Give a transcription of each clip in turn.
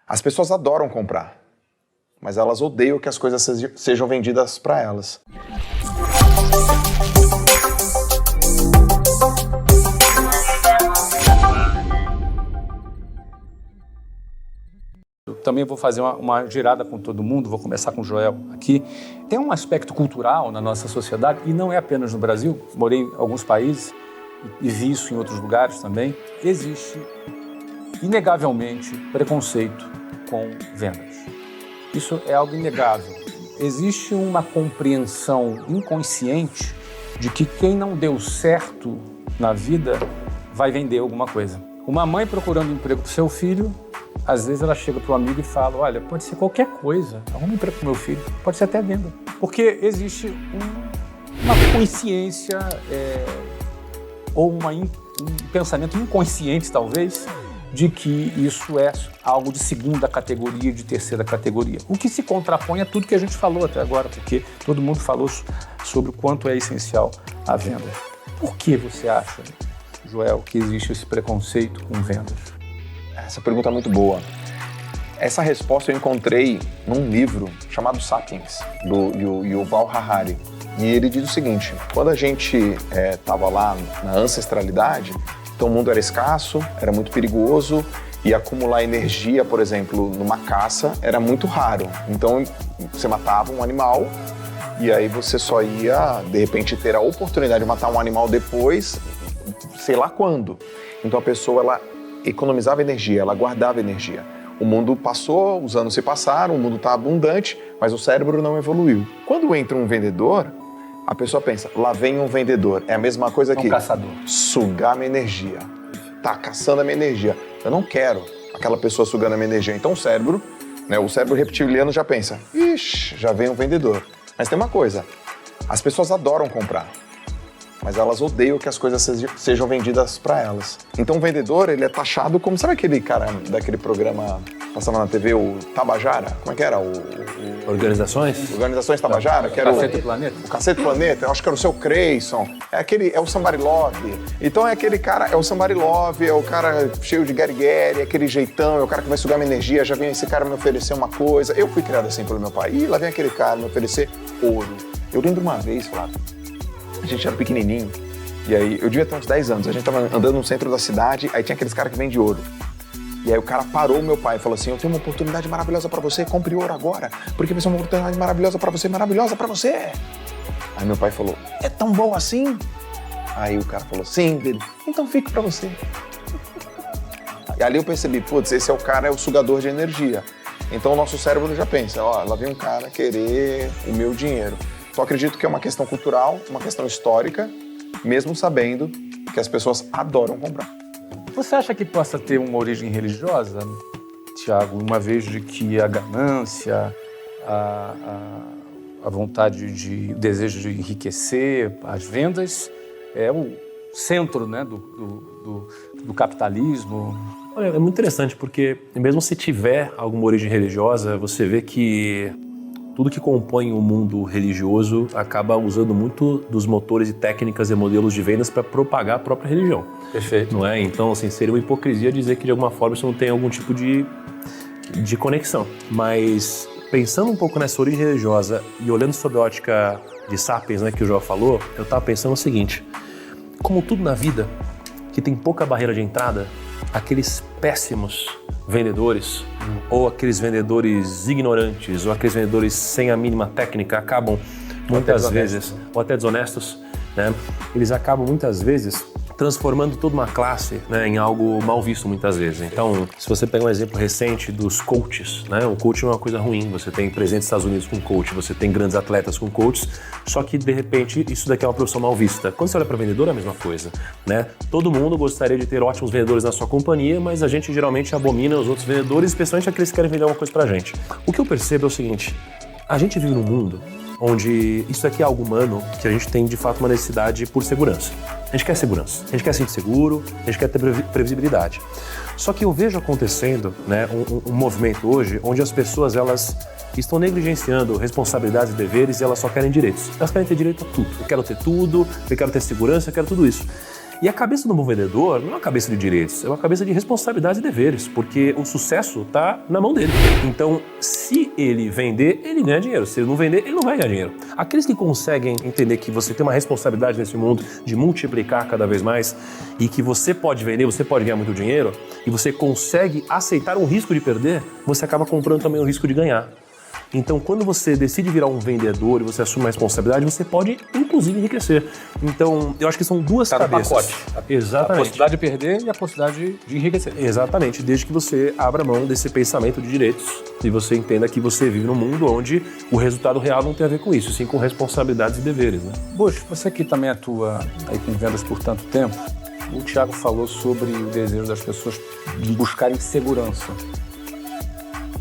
As pessoas adoram comprar, mas elas odeiam que as coisas sejam vendidas para elas. Eu também vou fazer uma girada com todo mundo, vou começar com o Joel aqui. Tem um aspecto cultural na nossa sociedade, e não é apenas no Brasil, morei em alguns países e vi isso em outros lugares também. Existe, inegavelmente, preconceito com vendas. Isso é algo inegável. Existe uma compreensão inconsciente de que quem não deu certo na vida vai vender alguma coisa. Uma mãe procurando emprego para o seu filho, às vezes ela chega para o amigo e fala, olha, pode ser qualquer coisa, arruma um emprego para o meu filho, pode ser até venda. Porque existe uma consciência ou um pensamento inconsciente, talvez, de que isso é algo de segunda categoria, de terceira categoria. O que se contrapõe a tudo que a gente falou até agora, porque todo mundo falou sobre o quanto é essencial a venda. Por que você acha, Joel, que existe esse preconceito com vendas? Essa pergunta é muito boa. Essa resposta eu encontrei num livro chamado Sapiens, do Yuval Harari. E ele diz o seguinte, quando a gente estava lá na ancestralidade, então o mundo era escasso, era muito perigoso e acumular energia, por exemplo, numa caça era muito raro. Então você matava um animal e aí você só ia, de repente, ter a oportunidade de matar um animal depois, sei lá quando. Então a pessoa, ela economizava energia, ela guardava energia. O mundo passou, os anos se passaram, o mundo está abundante, mas o cérebro não evoluiu. Quando entra um vendedor, a pessoa pensa, lá vem um vendedor. É a mesma coisa que... um caçador. Sugar minha energia. Tá caçando a minha energia. Eu não quero aquela pessoa sugando a minha energia. Então o cérebro reptiliano já pensa, ixi, já vem um vendedor. Mas tem uma coisa, as pessoas adoram comprar, mas elas odeiam que as coisas sejam vendidas para elas. Então o vendedor, ele é taxado como, sabe aquele cara daquele programa, passava na TV, o Tabajara? Como é que era? Organizações? Organizações Tabajara, que era Cacete do Planeta? O Cacete do Planeta, eu acho que era o seu Creyson. É o Somebody Love. Então é aquele cara, é o Somebody Love, é o cara cheio de guerigueri, aquele jeitão, é o cara que vai sugar minha energia, já vem esse cara me oferecer uma coisa. Eu fui criado assim pelo meu pai. E lá vem aquele cara me oferecer ouro. Eu lembro uma vez, Flávio, a gente era pequenininho, e aí eu devia ter uns 10 anos, a gente tava andando no centro da cidade, aí tinha aqueles caras que vendem ouro. E aí o cara parou o meu pai e falou assim, eu tenho uma oportunidade maravilhosa pra você, compre ouro agora, porque vai ser uma oportunidade maravilhosa pra você, maravilhosa pra você. Aí meu pai falou, é tão bom assim? Aí o cara falou, sim, dele, então fique pra você. E ali eu percebi, putz, esse é o cara, é o sugador de energia. Então o nosso cérebro já pensa, ó, lá vem um cara querer o meu dinheiro. Só acredito que é uma questão cultural, uma questão histórica, mesmo sabendo que as pessoas adoram comprar. Você acha que possa ter uma origem religiosa, Tiago, uma vez de que a ganância, a vontade o desejo de enriquecer, as vendas, é o centro, né, do capitalismo? Olha, é muito interessante porque mesmo se tiver alguma origem religiosa, você vê que tudo que compõe o mundo religioso acaba usando muito dos motores e técnicas e modelos de vendas para propagar a própria religião. Perfeito. Não é? Então, assim, seria uma hipocrisia dizer que de alguma forma isso não tem algum tipo de conexão. Mas pensando um pouco nessa origem religiosa e olhando sob a ótica de Sapiens, né, que o João falou, eu estava pensando o seguinte, como tudo na vida que tem pouca barreira de entrada, aqueles péssimos vendedores ou aqueles vendedores ignorantes ou aqueles vendedores sem a mínima técnica acabam muitas vezes, ou até desonestos, né? Eles acabam muitas vezes transformando toda uma classe, né, em algo mal visto muitas vezes. Então, se você pegar um exemplo recente dos coaches, né, o coach é uma coisa ruim, você tem presente nos Estados Unidos com coach, você tem grandes atletas com coaches, só que de repente isso daqui é uma profissão mal vista. Quando você olha para vendedor é a mesma coisa, né? Todo mundo gostaria de ter ótimos vendedores na sua companhia, mas a gente geralmente abomina os outros vendedores, especialmente aqueles que querem vender alguma coisa pra gente. O que eu percebo é o seguinte, a gente vive num mundo onde isso aqui é algo humano, que a gente tem de fato uma necessidade por segurança. A gente quer segurança, a gente quer se sentir seguro, a gente quer ter previsibilidade. Só que eu vejo acontecendo, né, um movimento hoje onde as pessoas elas estão negligenciando responsabilidades e deveres e elas só querem direitos. Elas querem ter direito a tudo. Eu quero ter tudo, eu quero ter segurança, eu quero tudo isso. E a cabeça do bom vendedor não é uma cabeça de direitos, é uma cabeça de responsabilidades e deveres, porque o sucesso está na mão dele. Então, se ele vender, ele ganha dinheiro. Se ele não vender, ele não vai ganhar dinheiro. Aqueles que conseguem entender que você tem uma responsabilidade nesse mundo de multiplicar cada vez mais e que você pode vender, você pode ganhar muito dinheiro e você consegue aceitar um risco de perder, você acaba comprando também o risco de ganhar. Então, quando você decide virar um vendedor e você assume a responsabilidade, você pode, inclusive, enriquecer. Então, eu acho que são duas cabeças. Pacote. Exatamente. A possibilidade de perder e a possibilidade de enriquecer. Exatamente, desde que você abra mão desse pensamento de direitos e você entenda que você vive num mundo onde o resultado real não tem a ver com isso, sim com responsabilidades e deveres, né? Bush, você que também atua aí com vendas por tanto tempo, o Thiago falou sobre o desejo das pessoas de buscarem segurança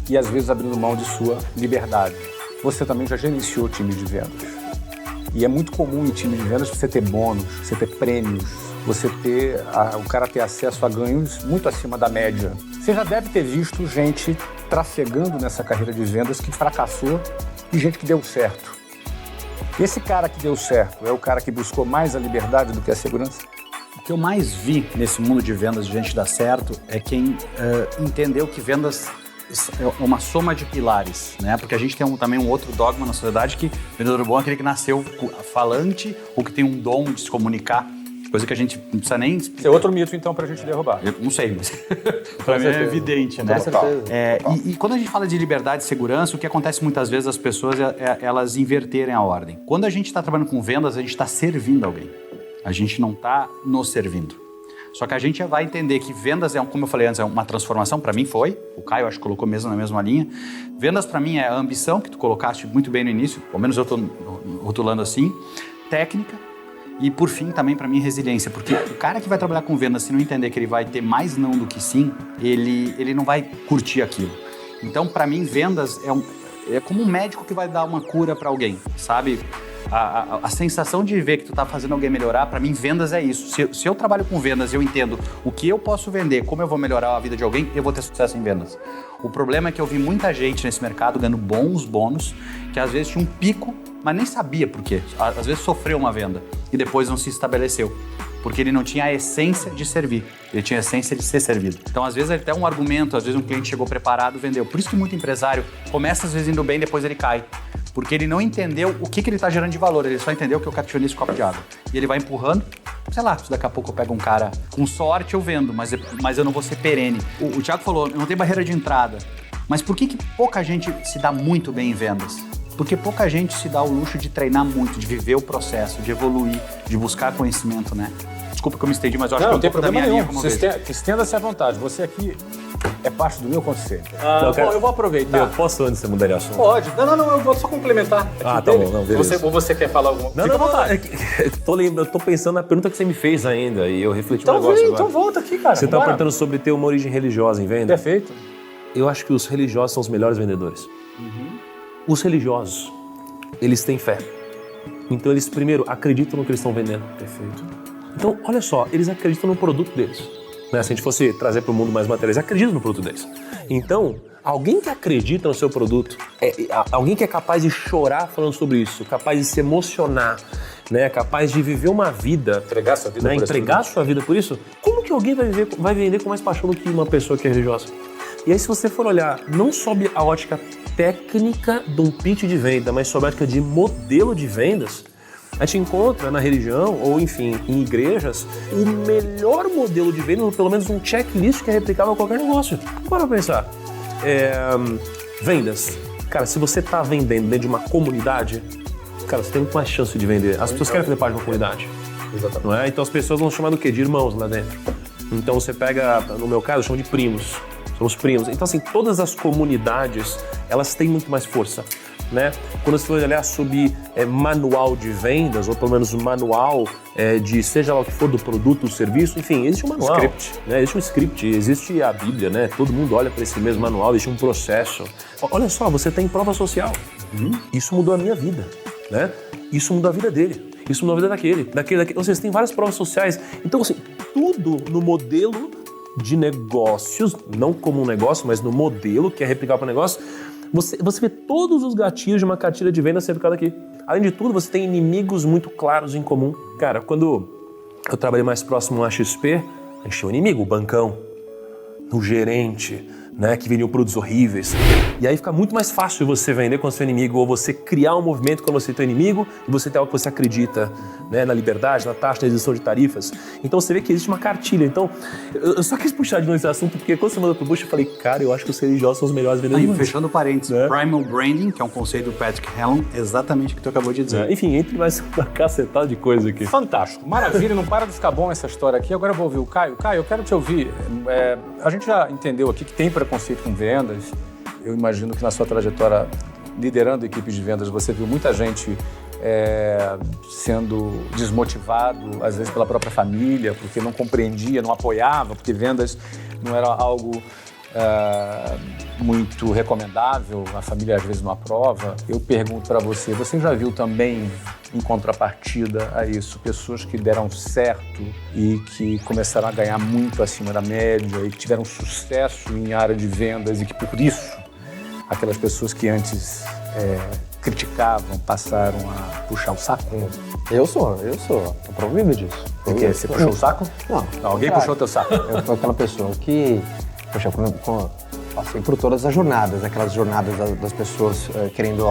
e às vezes abrindo mão de sua liberdade. Você também já gerenciou times de vendas. E é muito comum em time de vendas você ter bônus, você ter prêmios, você ter o cara ter acesso a ganhos muito acima da média. Você já deve ter visto gente trafegando nessa carreira de vendas que fracassou e gente que deu certo. Esse cara que deu certo é o cara que buscou mais a liberdade do que a segurança? O que eu mais vi nesse mundo de vendas de gente dar certo é quem entendeu que vendas é uma soma de pilares, né? Porque a gente tem também um outro dogma na sociedade que vendedor bom é aquele que nasceu falante ou que tem um dom de se comunicar, coisa que a gente não precisa nem explicar. Esse é outro mito, então, pra gente derrubar. Eu não sei, mas pra mim é evidente, né? E quando a gente fala de liberdade e segurança, o que acontece muitas vezes as pessoas elas inverterem a ordem. Quando a gente está trabalhando com vendas, a gente está servindo alguém. A gente não está nos servindo. Só que a gente vai entender que vendas como eu falei antes, é uma transformação. Para mim foi. O Caio, acho que colocou mesmo na mesma linha. Vendas, para mim, é a ambição, que tu colocaste muito bem no início. Pelo menos eu estou rotulando assim. Técnica. E, por fim, também, para mim, resiliência. Porque o cara que vai trabalhar com vendas, se não entender que ele vai ter mais não do que sim, ele não vai curtir aquilo. Então, para mim, vendas é como um médico que vai dar uma cura para alguém, sabe? A sensação de ver que tu tá fazendo alguém melhorar, para mim, vendas é isso. Se eu trabalho com vendas e eu entendo o que eu posso vender, como eu vou melhorar a vida de alguém, eu vou ter sucesso em vendas. O problema é que eu vi muita gente nesse mercado ganhando bons bônus, que às vezes tinha um pico, mas nem sabia por quê. Às vezes sofreu uma venda e depois não se estabeleceu. Porque ele não tinha a essência de servir, ele tinha a essência de ser servido. Então, às vezes, até um argumento, às vezes um cliente chegou preparado, vendeu. Por isso que muito empresário começa, às vezes, indo bem, depois ele cai. Porque ele não entendeu o que ele está gerando de valor, ele só entendeu que eu quero te vender esse copo de água. E ele vai empurrando, sei lá, se daqui a pouco eu pego um cara com sorte, eu vendo, mas eu não vou ser perene. O Thiago falou, não tem barreira de entrada. Mas por que pouca gente se dá muito bem em vendas? Porque pouca gente se dá o luxo de treinar muito, de viver o processo, de evoluir, de buscar conhecimento, né? Desculpa que eu me estendi, mas eu acho que não tem problema nenhum. Linha, estenda-se à vontade. Você aqui é parte do meu conselho. Bom, eu vou aproveitar. Eu posso antes de mudar de assunto? Pode. Não, eu vou só complementar. Tá bom, não, beleza. Ou você quer falar alguma coisa? Eu tô pensando na pergunta que você me fez ainda e eu refleti um negócio agora. Então volta aqui, cara. Você tá perguntando sobre ter uma origem religiosa em venda? Perfeito. Eu acho que os religiosos são os melhores vendedores. Os religiosos, eles têm fé. Então eles, primeiro, acreditam no que eles estão vendendo. Perfeito. Então, olha só, eles acreditam no produto deles. Né? Se a gente fosse trazer para o mundo mais materiais, eles acreditam no produto deles. Então, alguém que acredita no seu produto, alguém que é capaz de chorar falando sobre isso, capaz de se emocionar, né? Capaz de viver uma vida, entregar sua vida, né? Entregar sua vida por isso, como que alguém vai vender com mais paixão do que uma pessoa que é religiosa? E aí, se você for olhar não sob a ótica técnica de um pitch de venda, mas sob a ótica de modelo de vendas, a gente encontra na religião, ou enfim, em igrejas, o melhor modelo de venda, ou pelo menos um checklist que é replicável a qualquer negócio. Bora pensar. Vendas. Cara, se você está vendendo dentro de uma comunidade, cara, você tem muito mais chance de vender. As pessoas querem fazer parte de uma comunidade. Exatamente. Não é? Então as pessoas vão chamar do quê? De irmãos lá dentro. Então você pega, no meu caso, eu chamo de primos. Somos primos. Então assim, todas as comunidades, elas têm muito mais força. Né? Quando você for olhar sobre manual de vendas, ou pelo menos manual de seja lá o que for do produto, do serviço, enfim, existe um manual. Script. Né? Existe um script, existe a Bíblia, né? Todo mundo olha para esse mesmo manual, existe um processo. Olha só, você tem prova social. Isso mudou a minha vida, né? Isso mudou a vida dele. Isso mudou a vida daquele. Ou seja, você tem várias provas sociais. Então, assim, tudo no modelo de negócios, não como um negócio, mas no modelo que é replicar para o negócio, você vê todos os gatilhos de uma cartilha de venda ser aplicada aqui. Além de tudo, você tem inimigos muito claros em comum. Cara, quando eu trabalhei mais próximo à XP, a gente tinha um inimigo, o bancão, o gerente, né, que vendiam produtos horríveis. E aí fica muito mais fácil você vender com o seu inimigo ou você criar um movimento quando você tem um inimigo e você tem algo que você acredita, né, na liberdade, na taxa, na isenção de tarifas. Então você vê que existe uma cartilha. Então, eu só quis puxar de novo esse assunto porque quando você mandou pro Bush, eu falei, cara, eu acho que os religiosos são os melhores vendedores. Aí, fechando parênteses, Primal Branding, que é um conceito do Patrick Hellum, exatamente o que tu acabou de dizer. Enfim, entre mais uma cacetada de coisa aqui. Fantástico, maravilha, não para de ficar bom essa história aqui. Agora eu vou ouvir o Caio. Caio, eu quero te ouvir. A gente já entendeu aqui que tem preconceito com vendas. Eu imagino que na sua trajetória liderando equipes de vendas, você viu muita gente sendo desmotivado, às vezes pela própria família, porque não compreendia, não apoiava, porque vendas não era algo muito recomendável, a família às vezes não aprova. Eu pergunto para você, você já viu também, em contrapartida a isso, pessoas que deram certo e que começaram a ganhar muito acima da média e que tiveram sucesso em área de vendas e que por isso aquelas pessoas que antes criticavam passaram a puxar o saco? Eu sou. Tô provido disso. Por quê? Você puxou o saco? Não. Alguém puxou o teu saco? Eu sou aquela pessoa que... Poxa, quando passei por todas as jornadas, aquelas jornadas das pessoas querendo,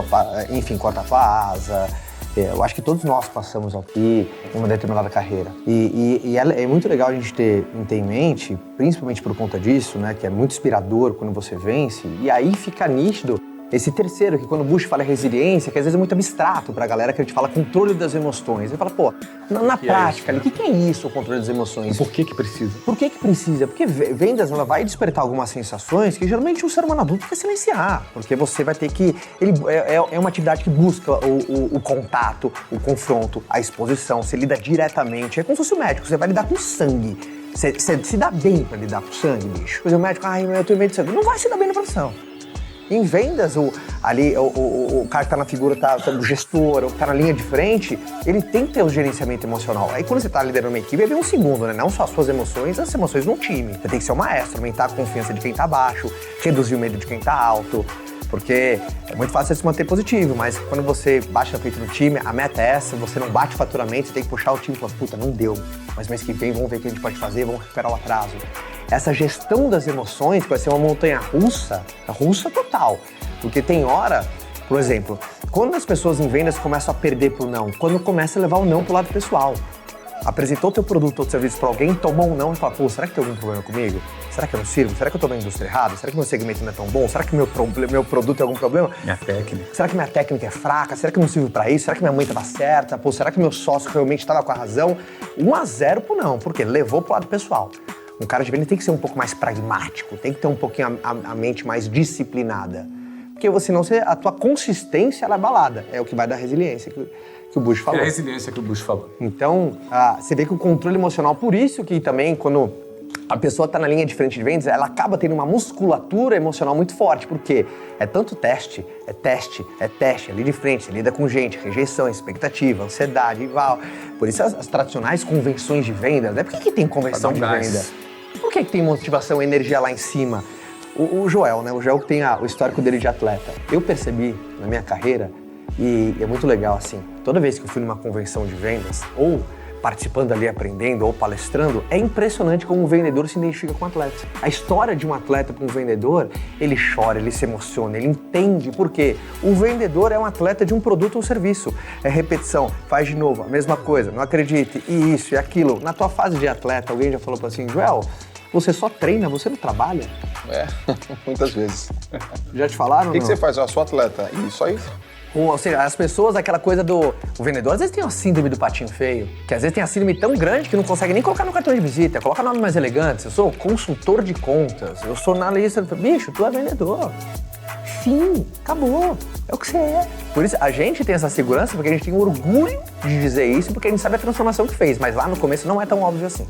enfim, cortar a asa. Eu acho que todos nós passamos aqui em uma determinada carreira. E é muito legal a gente ter em mente, principalmente por conta disso, né, que é muito inspirador quando você vence. E aí fica nítido esse terceiro, que quando o Bush fala resiliência, que às vezes é muito abstrato pra galera, que a gente fala controle das emoções. Ele fala, pô, na prática, o que é isso, o controle das emoções? E por que precisa? Por que precisa? Porque vendas, ela vai despertar algumas sensações que geralmente um ser humano adulto quer silenciar. Porque você vai ter que... É uma atividade que busca o contato, o confronto, a exposição, você lida diretamente. É como se fosse o médico, você vai lidar com sangue. Você se dá bem pra lidar com sangue, bicho. Pois o médico, eu tenho medo de sangue. Não vai se dar bem na profissão. Em vendas, o cara que tá na figura, o gestor, o que tá na linha de frente, ele tem que ter o gerenciamento emocional. Aí quando você tá liderando uma equipe, vem um segundo, né? Não só as suas emoções, as emoções no time. Você tem que ser o maestro, aumentar a confiança de quem tá baixo, reduzir o medo de quem tá alto. Porque é muito fácil você se manter positivo, mas quando você baixa o peito no time, a meta é essa, você não bate faturamento, você tem que puxar o time e falar, puta, não deu. Mas mês que vem, vamos ver o que a gente pode fazer, vamos recuperar o atraso. Essa gestão das emoções vai ser uma montanha russa total. Porque tem hora, por exemplo, quando as pessoas em vendas começam a perder pro não, quando começa a levar o não pro lado pessoal. Apresentou teu produto ou serviço para alguém, tomou um não e fala, pô, será que tem algum problema comigo? Será que eu não sirvo? Será que eu tô na indústria errada? Será que meu segmento não é tão bom? Será que meu produto tem algum problema? Minha técnica. Será que minha técnica é fraca? Será que eu não sirvo para isso? Será que minha mãe estava certa? Pô, será que meu sócio realmente estava com a razão? 1-0 pro não, porque levou pro lado pessoal. Um cara de venda tem que ser um pouco mais pragmático, tem que ter um pouquinho a mente mais disciplinada. Porque senão a tua consistência ela é abalada. É o que vai dar resiliência que o Bush falou. É a resiliência que o Bush falou. Então, você vê que o controle emocional, por isso que também quando a pessoa está na linha de frente de vendas, ela acaba tendo uma musculatura emocional muito forte, porque é tanto teste, ali de frente, você lida com gente, rejeição, expectativa, ansiedade, igual. Por isso as tradicionais convenções de vendas, né? Por que tem convenção de venda? Por que tem motivação e energia lá em cima? O Joel, né? O Joel que tem o histórico dele de atleta. Eu percebi na minha carreira, e é muito legal assim, toda vez que eu fui numa convenção de vendas, ou participando ali, aprendendo, ou palestrando, é impressionante como um vendedor se identifica com o atleta. A história de um atleta para um vendedor, ele chora, ele se emociona, ele entende por quê. O vendedor é um atleta de um produto ou serviço. É repetição, faz de novo, a mesma coisa, não acredite, e isso, e aquilo. Na tua fase de atleta, alguém já falou para assim, Joel, você só treina, você não trabalha? Muitas vezes. Já te falaram? O que você faz? Eu sou atleta. Isso aí. Ou seja, as pessoas, aquela coisa do... O vendedor às vezes tem uma síndrome do patinho feio, que às vezes tem a síndrome tão grande que não consegue nem colocar no cartão de visita, coloca nome mais elegante. Eu sou consultor de contas, eu sou analista... Bicho, tu é vendedor. Fim, acabou. É o que você é. Por isso, a gente tem essa segurança porque a gente tem orgulho de dizer isso, porque a gente sabe a transformação que fez, mas lá no começo não é tão óbvio assim.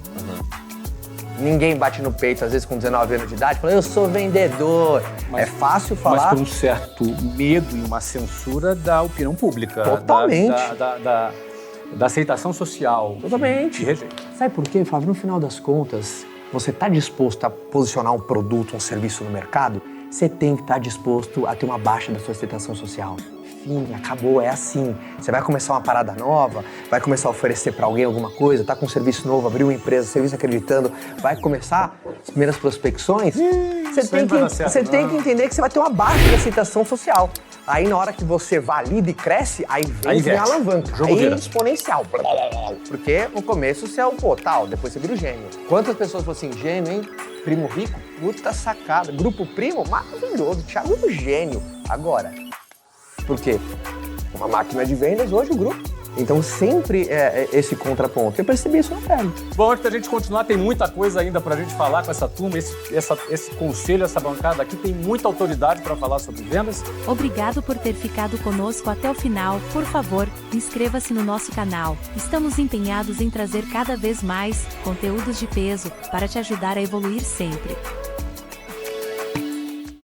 Ninguém bate no peito, às vezes com 19 anos de idade, fala, eu sou vendedor. Mas, é fácil falar. Mas por um certo medo e uma censura da opinião pública. Totalmente. Da aceitação social. Totalmente. Sabe por quê, Flávio? No final das contas, você está disposto a posicionar um produto, um serviço no mercado, você tem que estar disposto a ter uma baixa da sua aceitação social. fim, acabou, é assim. Você vai começar uma parada nova, vai começar a oferecer para alguém alguma coisa, tá com um serviço novo, abriu uma empresa, serviço acreditando, vai começar as primeiras prospecções. Você tem que entender que você vai ter uma baixa de aceitação social. Aí na hora que você valida e cresce, aí vem a alavanca. Aí é exponencial. Porque no começo você é o tal, depois você vira o gênio. Quantas pessoas falam assim, gênio, hein? Primo rico? Puta sacada. Grupo Primo? Maravilhoso. Thiago é um gênio. Agora, por quê? Uma máquina de vendas, hoje o grupo. Então sempre é esse contraponto. Eu percebi isso na pele. Bom, antes da gente continuar, tem muita coisa ainda pra gente falar com essa turma. Esse conselho, essa bancada aqui tem muita autoridade para falar sobre vendas. Obrigado por ter ficado conosco até o final. Por favor, inscreva-se no nosso canal. Estamos empenhados em trazer cada vez mais conteúdos de peso para te ajudar a evoluir sempre.